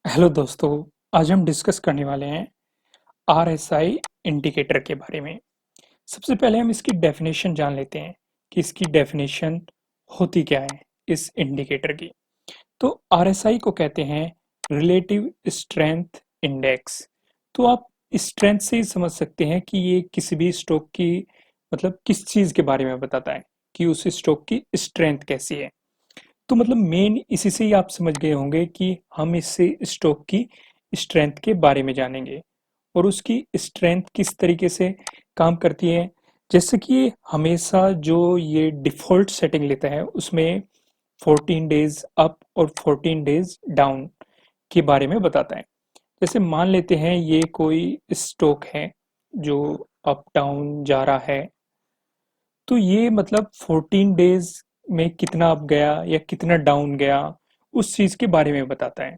Hello दोस्तों। आज हम डिस्कस करने वाले हैं आरएसआई इंडिकेटर के बारे में। सबसे पहले हम इसकी डेफिनेशन जान लेते हैं कि इसकी डेफिनेशन होती क्या है इस इंडिकेटर की। तो आरएसआई को कहते हैं रिलेटिव स्ट्रेंथ इंडेक्स। तो आप स्ट्रेंथ से ही समझ सकते हैं कि ये किसी भी स्टॉक की मतलब किस चीज़ के बारे में बताता है कि उस स्टॉक की स्ट्रेंथ कैसी है। तो मतलब मेन इसी से ही आप समझ गए होंगे कि हम इससे स्टॉक की स्ट्रेंथ के बारे में जानेंगे और उसकी स्ट्रेंथ किस तरीके से काम करती है। जैसे कि हमेशा जो ये डिफ़ॉल्ट सेटिंग लेता है उसमें 14 डेज़ अप और 14 डेज़ डाउन के बारे में बताता है। जैसे मान लेते हैं ये कोई स्टॉक है जो अप डाउन जा रहा है, तो ये मतलब 14 डेज़ में कितना अप गया या कितना डाउन गया, उस चीज़ के बारे में बताता है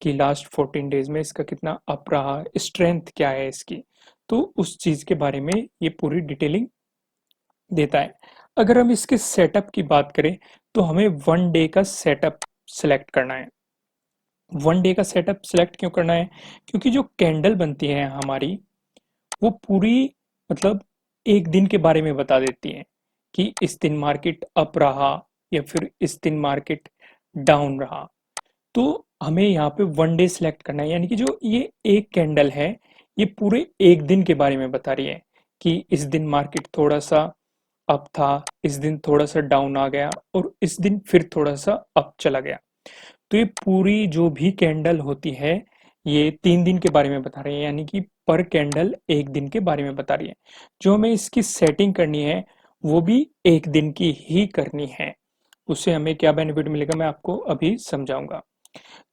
कि लास्ट 14 डेज़ में इसका कितना अप रहा, स्ट्रेंथ क्या है इसकी। तो उस चीज़ के बारे में ये पूरी डिटेलिंग देता है। अगर हम इसके सेटअप की बात करें, तो हमें 1 डे का सेटअप सेलेक्ट करना है। 1 डे का सेटअप सेलेक्ट क्यों करना है? क्योंकि जो कैंडल बनती है हमारी, वो पूरी मतलब एक दिन के बारे में बता देती हैं कि इस दिन मार्केट अप रहा या फिर इस दिन मार्केट डाउन रहा। तो हमें यहाँ पे 1 डे सिलेक्ट करना है, यानी कि जो ये एक कैंडल है, ये पूरे एक दिन के बारे में बता रही है कि इस दिन मार्केट थोड़ा सा अप था, इस दिन थोड़ा सा डाउन आ गया और इस दिन फिर थोड़ा सा अप चला गया। तो ये पूरी जो भी कैंडल होती है, ये 3 दिन के बारे में बता रही है, यानी कि पर कैंडल 1 दिन के बारे में बता रही है। जो हमें इसकी सेटिंग करनी है, वो भी 1 दिन की ही करनी है। उससे हमें क्या बेनिफिट मिलेगा, मैं आपको अभी समझाऊँगा।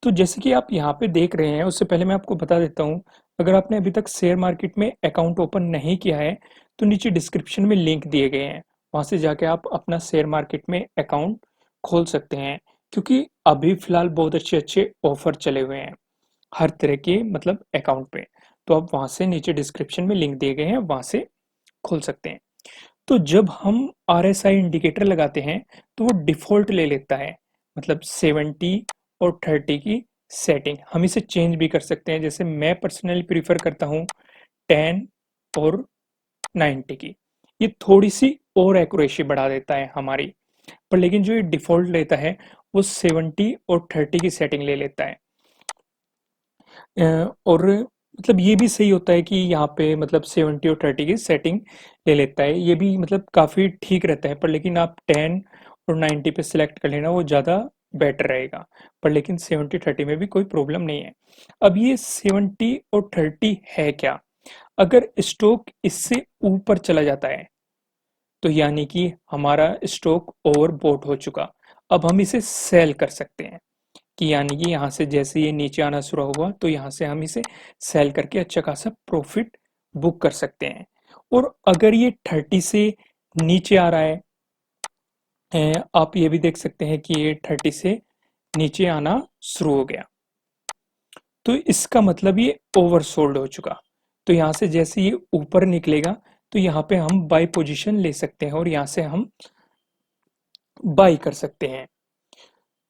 तो जैसे कि आप यहाँ पे देख रहे हैं, उससे पहले मैं आपको बता देता हूँ, अगर आपने अभी तक शेयर मार्केट में अकाउंट ओपन नहीं किया है, तो नीचे डिस्क्रिप्शन में लिंक दिए गए हैं। वहाँ से जाके आप अपना शेयर मार्केट में अकाउंट खोल सकते हैं, क्योंकि अभी फ़िलहाल बहुत अच्छे-अच्छे ऑफ़र चले हुए हैं, हर तरह के मतलब अकाउंट पे। तो आप वहाँ से नीचे डिस्क्रिप्शन में लिंक दिए गए हैं, वहाँ से खोल सकते हैं। तो जब हम आरएसआई इंडिकेटर लगाते हैं, तो वो डिफ़ॉल्ट ले लेता है, मतलब 70 और 30 की सेटिंग। हम इसे चेंज भी कर सकते हैं, जैसे मैं पर्सनली प्रेफ़र करता हूँ 10 और 90 की। ये थोड़ी-सी और एक्यूरेसी बढ़ा देता है हमारी, पर लेकिन जो ये डिफ़ॉल्ट लेता है, वो 70 और 30 की सेटिंग ले लेता है। और मतलब ये भी सही होता है कि यहाँ पे मतलब 70 और 30 की सेटिंग ले लेता है। ये भी मतलब काफ़ी ठीक रहता है, पर लेकिन आप 10 और 90 पे सिलेक्ट कर लेना, वो ज़्यादा बेटर रहेगा। पर लेकिन 70-30 में भी कोई प्रॉब्लम नहीं है। अब ये 70 और 30 है क्या? अगर स्टॉक इससे ऊपर चला जाता है, तो यानी कि हमारा स्टॉक ओवरबॉट हो चुका। अब हम इसे सेल कर सकते हैं। कि यानी कि यहाँ से जैसे ये नीचे आना शुरू हुआ, तो यहाँ से हम इसे सेल करके अच्छा खासा प्रॉफिट बुक कर सकते हैं। और अगर ये 30 से नीचे आ रहा है, आप ये भी देख सकते हैं कि ये 30 से नीचे आना शुरू हो गया, तो इसका मतलब ये ओवरसोल्ड हो चुका। तो यहाँ से जैसे ये ऊपर निकलेगा, तो यहाँ पे हम बाय पोजीशन ले सकते हैं और यहाँ से हम बाय कर सकते हैं।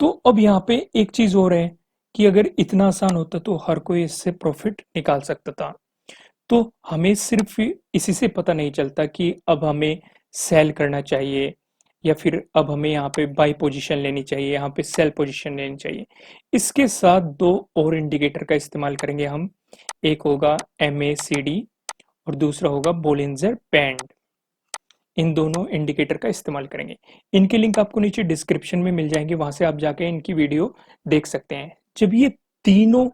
तो अब यहाँ पे एक चीज और है कि अगर इतना आसान होता तो हर कोई इससे प्रॉफिट निकाल सकता था। तो हमें सिर्फ इसी से पता नहीं चलता कि अब हमें सेल करना चाहिए या फिर अब हमें यहाँ पे बाई पोजीशन लेनी चाहिए, यहाँ पे सेल पोजीशन लेनी चाहिए। इसके साथ दो और इंडिकेटर का इस्तेमाल करेंगे हम। एक होगा MACD और दूसरा होगा बोलिंजर बैंड। इन दोनों इंडिकेटर का इस्तेमाल करेंगे। इनके लिंक आपको नीचे डिस्क्रिप्शन में मिल जाएंगे, वहां से आप जाके इनकी वीडियो देख सकते हैं। जब ये तीनों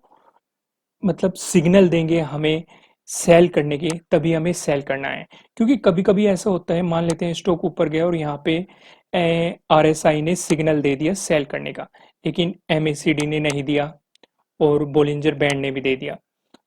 मतलब सिग्नल देंगे हमें सेल करने की, तभी हमें सेल करना है। क्योंकि कभी-कभी ऐसा होता है, मान लेते हैं स्टॉक ऊपर गया और यहाँ पे आरएसआई ने सिग्नल दे दिया सेल करने का, लेकिन एमएसीडी ने नहीं दिया और बोलिंजर बैंड ने भी दे दिया।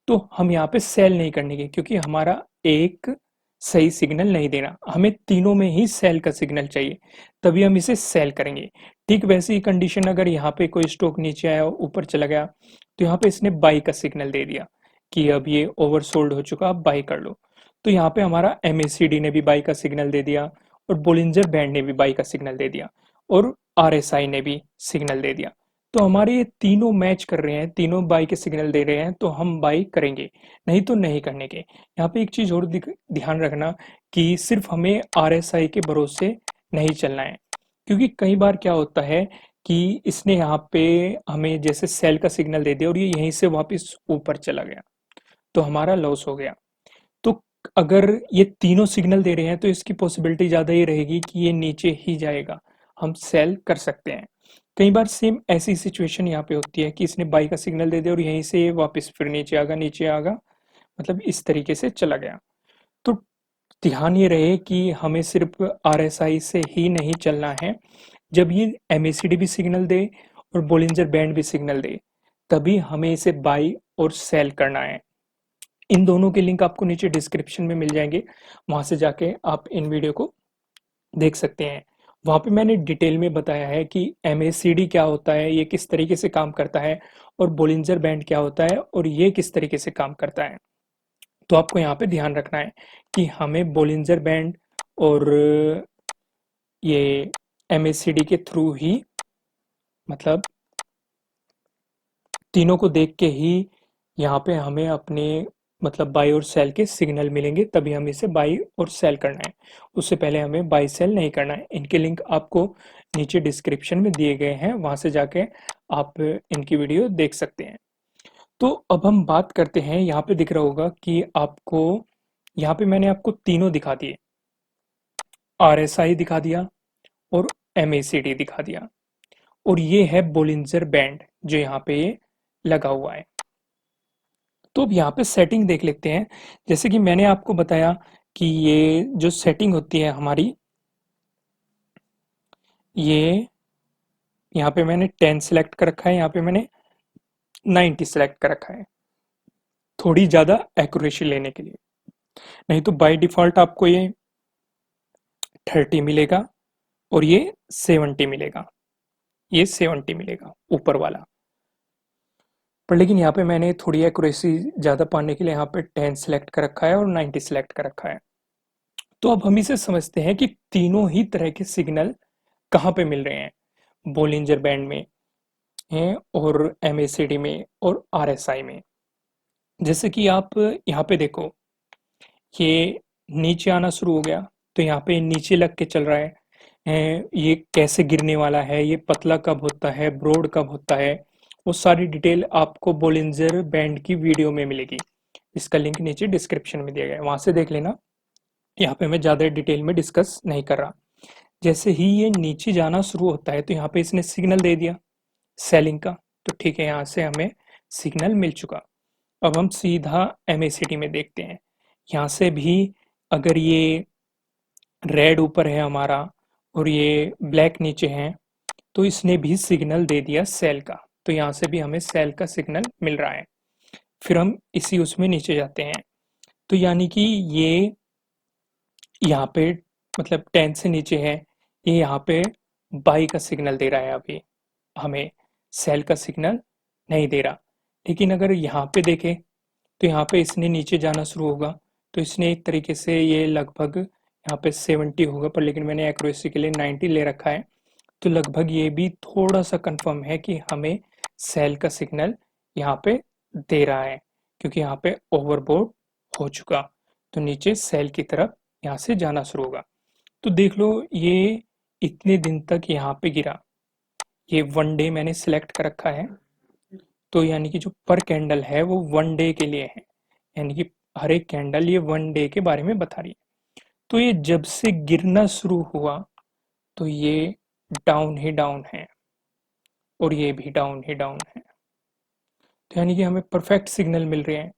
तो हम यहाँ पे सेल नहीं करने के, क्योंकि हमारा एक सही सिग्नल नहीं देना, हमें तीनों में ही सेल का सिग्नल चाहिए, तभी हम इसे सेल करेंगे। ठीक वैसी ही कंडीशन अगर यहाँ पे कोई स्टॉक नीचे आया और ऊपर चला गया, तो यहाँ पे इसने बाई का सिग्नल दे दिया कि अब ये ओवरसोल्ड हो चुका, अब बाई कर लो। तो यहाँ पे हमारा एमएसीडी ने भी बाई का सिग्नल दे दिया और बोलिंजर बैंड ने भी बाई का सिग्नल दे दिया और आरएसआई ने भी सिग्नल दे दिया। तो हमारे ये तीनों मैच कर रहे हैं, तीनों बाई के सिग्नल दे रहे हैं, तो हम बाई करेंगे, नहीं तो नहीं करने के। यहाँ पे एक चीज़ और ध्यान रखना कि सिर्फ हमें आरएसआई के भरोसे नहीं चलना है, क्योंकि कई बार क्या होता है कि इसने यहाँ पे हमें जैसे सेल का सिग्नल दे दिया और ये यहीं से वापस ऊपर चला गया, तो हमारा लॉस हो गया। तो अगर ये तीनों सिग्नल दे रहे हैं तो इसकी पॉसिबिलिटी ज़्यादा ये रहेगी कि ये नीचे ही जाएगा, हम सेल कर सकते हैं। कई बार सेम ऐसी सिचुएशन यहाँ पे होती है कि इसने बाई का सिग्नल दे दिया और यहीं से ये वापस फिर नीचे आगा, मतलब इस तरीके से चला गया। तो ध्यान ये रहे कि हमें सिर्फ आरएसआई से ही नहीं चलना है, जब ये एमएसीडी भी सिग्नल दे और बोलिंजर बैंड भी सिग्नल दे, तभी हमें इसे बाई और सेल करना है। इन दोनों के लिंक आपको नीचे डिस्क्रिप्शन में मिल जाएंगे, वहां से जाके आप इन वीडियो को देख सकते हैं। वहां पे मैंने डिटेल में बताया है कि एमएसीडी क्या होता है, ये किस तरीके से काम करता है, और बोलिंजर बैंड क्या होता है और ये किस तरीके से काम करता है। तो आपको यहाँ पे ध्यान रखना है कि हमें बोलिंजर बैंड और ये एमएसीडी के थ्रू ही, मतलब तीनों को देख के ही यहाँ पे हमें अपने मतलब बाई और सेल के सिग्नल मिलेंगे, तभी हम इसे बाई और सेल करना है। उससे पहले हमें बाई सेल नहीं करना है। इनके लिंक आपको नीचे डिस्क्रिप्शन में दिए गए हैं, वहां से जाके आप इनकी वीडियो देख सकते हैं। तो अब हम बात करते हैं, यहाँ पे दिख रहा होगा कि आपको यहाँ पे मैंने आपको तीनों दिखा दिए, आरएसआई दिखा दिया और एमएसीडी दिखा दिया, और ये है बोलिंजर बैंड जो यहाँ पे ये लगा हुआ है। तो अब यहाँ पे सेटिंग देख लेते हैं। जैसे कि मैंने आपको बताया कि ये जो सेटिंग होती है हमारी, ये यहाँ पे मैंने 10 सेलेक्ट कर रखा है, यहाँ पे मैंने 90 सेलेक्ट कर रखा है, थोड़ी ज़्यादा एक्यूरेसी लेने के लिए। नहीं तो बाय डिफ़ॉल्ट आपको ये 30 मिलेगा और ये 70 मिलेगा, ये 70 मिलेगा ऊपर वाला। पर लेकिन यहाँ पे मैंने थोड़ी एक्यूरेसी ज़्यादा पाने के लिए यहाँ पे 10 सेलेक्ट कर रखा है और 90 सेलेक्ट कर रखा है। तो अब हम इसे समझते हैं कि तीनों ही तरह के सिग्नल कहाँ पे मिल रहे हैं, बोलिंजर बैंड में हैं और एमएसीडी में और आरएसआई में। जैसे कि आप यहाँ पे देखो, ये नीचे आना शुरू हो गया, तो यहाँ पे नीचे लग के चल रहा है। ये कैसे गिरने वाला है, ये पतला कब होता है, ब्रॉड कब होता है, वो सारी डिटेल आपको बोलिंजर बैंड की वीडियो में मिलेगी। इसका लिंक नीचे डिस्क्रिप्शन में दिया गया है, वहां से देख लेना। यहाँ पे मैं ज़्यादा डिटेल में डिस्कस नहीं कर रहा। जैसे ही ये नीचे जाना शुरू होता है तो यहाँ पे इसने सिग्नल दे दिया सेलिंग का, तो ठीक है, यहाँ से हमें सिग्नल मिल चुका। अब हम सीधा एमएसीडी में देखते हैं। यहाँ से भी अगर ये रेड ऊपर है हमारा और ये ब्लैक नीचे है, तो इसने भी सिग्नल दे दिया सेल का, तो यहाँ से भी हमें सेल का सिग्नल मिल रहा है। फिर हम इसी उसमें नीचे जाते हैं, तो यानी कि ये यहाँ पे मतलब 10 से नीचे है, ये यहाँ पे बाई का सिग्नल दे रहा है, अभी हमें सेल का सिग्नल नहीं दे रहा। लेकिन अगर यहाँ पे देखें तो यहाँ पे इसने नीचे जाना शुरू होगा, तो इसने एक तरीके से ये लगभग यहाँ पे 70 होगा, पर लेकिन मैंने एक्यूरेसी के लिए 90 ले रखा है, तो लगभग ये भी थोड़ा सा कंफर्म है कि हमें सेल का सिग्नल यहाँ पे दे रहा है, क्योंकि यहाँ पे ओवरबोर्ड हो चुका, तो नीचे सेल की तरफ यहाँ से जाना शुरू होगा। तो देख लो ये इतने दिन तक यहाँ पे गिरा, ये 1 डे मैंने सिलेक्ट कर रखा है, तो यानी कि जो पर कैंडल है वो 1 डे के लिए है, यानी कि हर एक कैंडल ये 1 डे के बारे में बता रही है। तो ये जब से गिरना शुरू हुआ तो ये डाउन ही डाउन है और ये भी डाउन ही डाउन है, तो यानी कि हमें परफेक्ट सिग्नल मिल रहे हैं।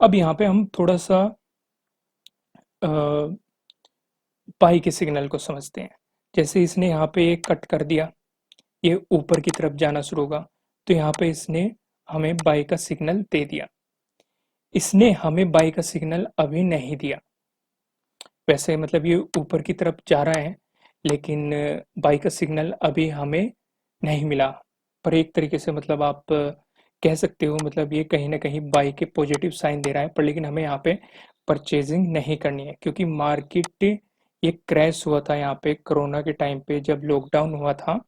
अब यहाँ पे हम थोड़ा सा पाई के सिग्नल को समझते हैं। जैसे इसने यहाँ पे एक कट कर दिया, ये ऊपर की तरफ जाना शुरू होगा, तो यहाँ पे इसने हमें बाई का सिग्नल दे दिया। इसने हमें बाई का सिग्नल अभी नहीं दिया, वैसे मतलब ये ऊपर की तरफ जा रहा है, लेकिन बाई का सिग्नल अभी हमें नहीं मिला। पर एक तरीके से मतलब आप कह सकते हो, मतलब ये कहीं ना कहीं बाई के पॉजिटिव साइन दे रहा है, पर लेकिन हमें यहाँ पे परचेजिंग नहीं करनी है, क्योंकि मार्केट ये क्रैश हुआ था यहाँ पे कोरोना के टाइम पे, जब लॉकडाउन हुआ था,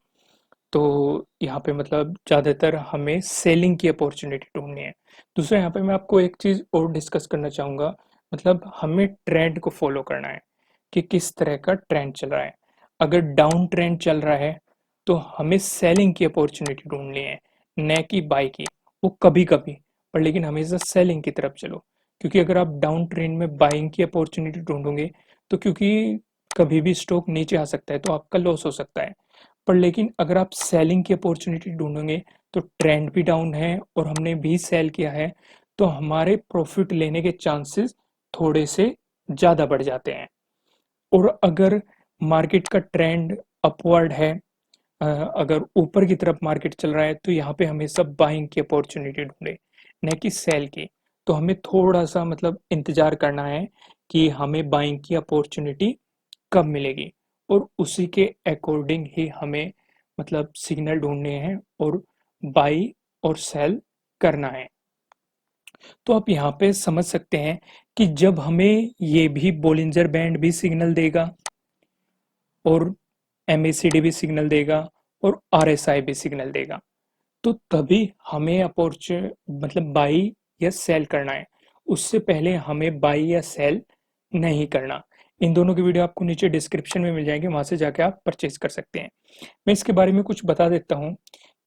तो यहाँ पे मतलब ज़्यादातर हमें सेलिंग की अपॉर्चुनिटी ढूँढनी है। दूसरा यहाँ पे मैं आपको एक चीज़ और डिस्कस करना चाहूँगा, मतलब हमें ट्रेंड को फ़ॉलो करना है कि किस तरह का ट्रेंड चल रहा है। अगर डाउन ट्रेंड चल रहा है, तो हमें सेलिंग की अपॉर्चुनिटी ढूँढनी है, ना कि बाय की। वो कभी-कभी, पर लेकिन हमेशा सेलिंग की तरफ चलो। क्योंकि अगर आप डाउन ट्रेंड में बाइंग की अपॉर्चुनिटी ढूँढोगे, तो क्योंकि कभी भी स्टॉक नीचे आ सकता है, तो आपका लॉस हो सकता है। पर लेकिन अगर आप सेलिंग की अपॉर्चुनिटी ढूँढोगे, तो ट्रेंड भी डाउन है और हमने भी सेल किया है, तो हमारे प्रॉफिट लेने के चांसेस थोड़े से ज़्यादा बढ़ जाते हैं। और अगर मार्केट का ट्रेंड अपवर्ड है, अगर ऊपर की तरफ मार्केट चल रहा है, तो यहाँ पे हमेशा बाइंग की अपॉर्चुनिटी ढूँढे, न कि सेल की। तो हमें थोड़ा-सा मतलब इंतज़ार करना है कि हमें बाइंग की अपॉर्चुनिटी कब मिलेगी, और उसी के अकॉर्डिंग ही हमें मतलब सिग्नल ढूँढने हैं और बाई और सेल करना है। तो आप यहाँ पे समझ सकते हैं कि जब हमें ये भी बॉलिंजर बैंड भी सिग्नल देगा और एमएसीडी भी सिग्नल देगा और आरएसआई भी सिग्नल देगा, तो तभी हमें मतलब बाई या सेल करना है। उससे पहले हमें बाई या सेल नहीं करना। इन दोनों की वीडियो आपको नीचे डिस्क्रिप्शन में मिल जाएंगे, वहां से जाके आप परचेज कर सकते हैं। मैं इसके बारे में कुछ बता देता हूँ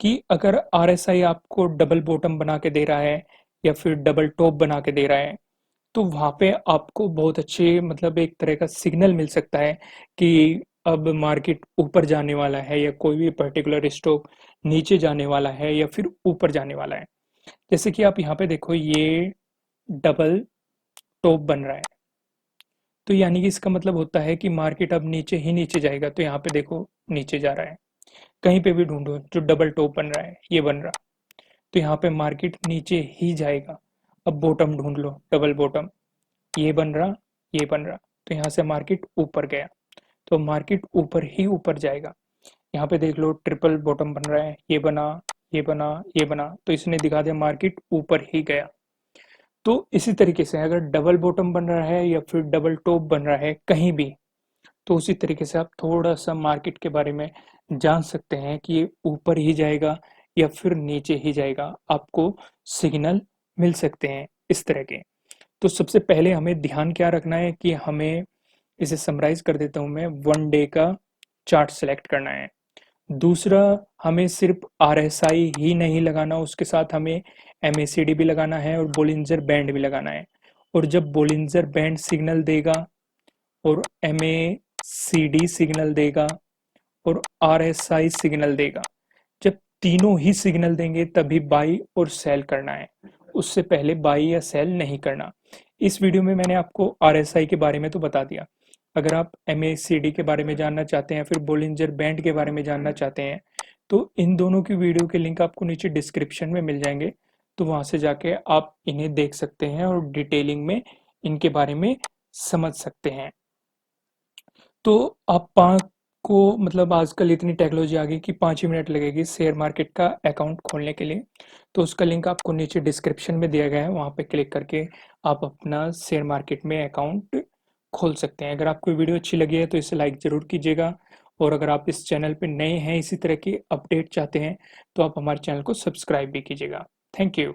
कि अगर आरएसआई आपको डबल बॉटम बना के दे रहा है या फिर डबल टॉप बना के दे रहा है, तो वहाँ पे आपको बहुत अच्छे मतलब एक तरह का सिग्नल मिल सकता है कि अब मार्केट ऊपर जाने वाला है, या कोई भी पर्टिकुलर स्टॉक नीचे जाने वाला है या फिर ऊपर जाने वाला है। जैसे कि आप यहाँ पे देखो, ये डबल टॉप बन रहा है, तो यानी कि इसका मतलब होता है कि मार्केट अब नीचे ही नीचे जाएगा। तो यहाँ पे देखो, नीचे जा रहा है। कहीं पे भी ढूंढो जो डबल टॉप बन रहा है, ये बन रहा, तो यहाँ पे मार्केट नीचे ही जाएगा। अब बॉटम ढूंढ लो, डबल बॉटम, ये बन रहा, ये बन रहा, तो यहाँ से मार्केट ऊपर गया, तो मार्केट ऊपर ही ऊपर जाएगा। यहाँ पे देख लो, ट्रिपल बॉटम बन रहा है, ये बना, ये बना, ये बना, तो इसने दिखा दिया मार्केट ऊपर ही गया। तो इसी तरीके से अगर डबल बॉटम बन रहा है या फिर डबल टॉप बन रहा है कहीं भी, तो उसी तरीके से आप थोड़ा सा मार्केट के बारे में जान सकते हैं कि ये ऊपर ही जाएगा या फिर नीचे ही जाएगा। आपको सिग्नल मिल सकते हैं इस तरह के। तो सबसे पहले हमें ध्यान क्या रखना है कि हमें, इसे समराइज कर देता हूं मैं, वन डे का चार्ट सेलेक्ट करना है। दूसरा, हमें सिर्फ आरएसआई ही नहीं लगाना, उसके साथ हमें एमएसीडी भी लगाना है और बोलिंजर बैंड भी लगाना है। और जब बोलिंजर बैंड सिग्नल देगा और एमएसीडी सिग्नल देगा और आरएसआई सिग्नल देगा, जब तीनों ही सिग्नल देंगे तभी बाई और सेल करना है। उससे पहले बाई या सेल नहीं करना। इस वीडियो में मैंने आपको आरएसआई के बारे में तो बता दिया। अगर आप एमएसीडी के बारे में जानना चाहते हैं, फिर बोलिंजर बैंड के बारे में जानना चाहते हैं, तो इन दोनों की वीडियो के लिंक आपको नीचे डिस्क्रिप्शन में मिल जाएंगे। तो वहां से जाके आप इन्हें देख सकते हैं और डिटेलिंग में इनके बारे में समझ सकते हैं। तो आप पाँच को मतलब आजकल इतनी टेक्नोलॉजी आ गई कि 5 ही मिनट लगेगी शेयर मार्केट का अकाउंट खोलने के लिए। तो उसका लिंक आपको नीचे डिस्क्रिप्शन में दिया गया है, वहाँ पे क्लिक करके आप अपना शेयर मार्केट में अकाउंट खोल सकते हैं। अगर आपको वीडियो अच्छी लगी है तो इसे लाइक ज़रूर कीजिएगा, और अगर आप इस चैनल पे नए हैं, इसी तरह की अपडेट चाहते हैं, तो आप हमारे चैनल को सब्सक्राइब भी कीजिएगा। Thank you.